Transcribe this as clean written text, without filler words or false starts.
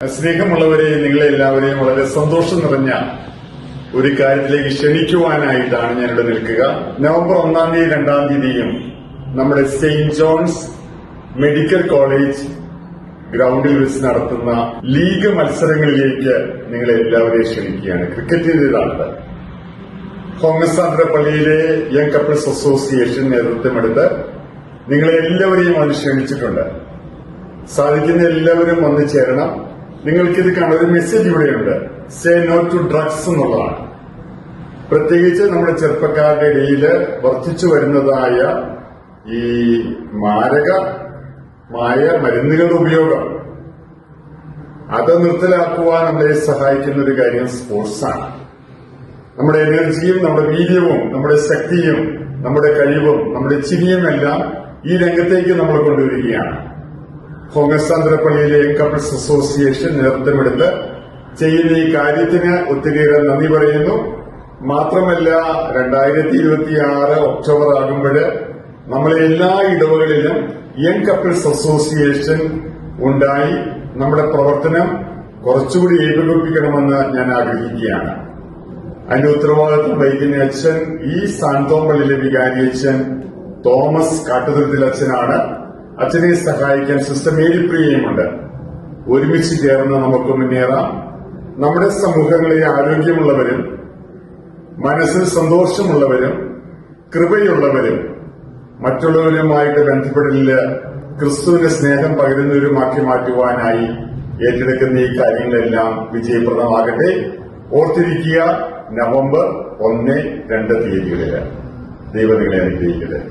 സ്നേഹമുള്ളവരെ, നിങ്ങളെല്ലാവരെയും വളരെ സന്തോഷം നിറഞ്ഞ ഒരു കാര്യത്തിലേക്ക് ക്ഷണിക്കുവാനായിട്ടാണ് ഞാനിവിടെ നിൽക്കുക. നവംബർ 1-ാം തീയതി 2-ാം തീയതിയും നമ്മുടെ സെയിന്റ് ജോൺസ് മെഡിക്കൽ കോളേജ് ഗ്രൌണ്ടിൽ വെച്ച് നടത്തുന്ന ലീഗ് മത്സരങ്ങളിലേക്ക് നിങ്ങളെ എല്ലാവരെയും ക്ഷണിക്കുകയാണ്. ക്രിക്കറ്റിന്റേതാണ്. ഹൊങ്ങസാന്ദ്രപ്പള്ളിയിലെ യങ് കപ്പിൾസ് അസോസിയേഷൻ നേതൃത്വമെടുത്ത് നിങ്ങളെ എല്ലാവരെയും അത് ക്ഷണിച്ചിട്ടുണ്ട്. സാധിക്കുന്ന എല്ലാവരും വന്നു ചേരണം. നിങ്ങൾക്കിത് കാണാൻ ഒരു മെസ്സേജ് ഇവിടെയുണ്ട്. സേ നോ ടു ഡ്രഗ്സ് എന്നുള്ളതാണ്. പ്രത്യേകിച്ച് നമ്മുടെ ചെറുപ്പക്കാരുടെ ഇടയിൽ വർദ്ധിച്ചു വരുന്നതായ ഈ മാരകമായ മരുന്നുകളുടെ ഉപയോഗം, അത് നിർത്തലാക്കുവാൻ നമ്മളെ സഹായിക്കുന്ന ഒരു കാര്യം സ്പോർട്സാണ്. നമ്മുടെ എനർജിയും നമ്മുടെ വീര്യവും നമ്മുടെ ശക്തിയും നമ്മുടെ കഴിവും നമ്മുടെ ചിരിയുമെല്ലാം ഈ രംഗത്തേക്ക് നമ്മൾ കൊണ്ടുവരികയാണ്. ഹൊങ്ങസാന്ദ്രപ്പള്ളിയിലെ യങ് കപ്പിൾസ് അസോസിയേഷൻ നേതൃത്വമെടുത്ത് ചെയ്യുന്ന ഈ കാര്യത്തിന് ഒത്തിരിയേറെ നന്ദി പറയുന്നു. മാത്രമല്ല 2026 ഒക്ടോബർ ആകുമ്പോൾ നമ്മളെ എല്ലാ ഇടവകളിലും യങ് കപ്പിൾസ് അസോസിയേഷൻ ഉണ്ടായി നമ്മുടെ പ്രവർത്തനം കുറച്ചുകൂടി ഏകോപിപ്പിക്കണമെന്ന് ഞാൻ ആഗ്രഹിക്കുകയാണ്. അതിന്റെ ഉത്തരവാദിത്വം വഹിക്കുന്ന അച്ഛൻ ഈ സാന്തോമ്പള്ളിയിലെ വികാരി അച്ഛൻ തോമസ് കാട്ടുതുരുത്തിൽ അച്ഛനാണ്. അച്ഛനെ സഹായിക്കാൻ സിസ്റ്റർ മേരിപ്രിയയുമുണ്ട്. ഒരുമിച്ച് ചേർന്ന് നമുക്ക് മുന്നേറാം. നമ്മുടെ സമൂഹങ്ങളിൽ ആരോഗ്യമുള്ളവരും മനസ്സിൽ സന്തോഷമുള്ളവരും കൃപയുള്ളവരും മറ്റുള്ളവരുമായിട്ട് ബന്ധപ്പെടലില് ക്രിസ്തുവിന്റെ സ്നേഹം പകരുന്നവരുമാക്കി മാറ്റുവാനായി ഏറ്റെടുക്കുന്ന ഈ കാര്യങ്ങളെല്ലാം വിജയപ്രദമാകട്ടെ. ഓർത്തിരിക്കുക, നവംബർ 1-2 തീയതികളില്. ദൈവം നിങ്ങളെ അനുഗ്രഹിക്കട്ടെ.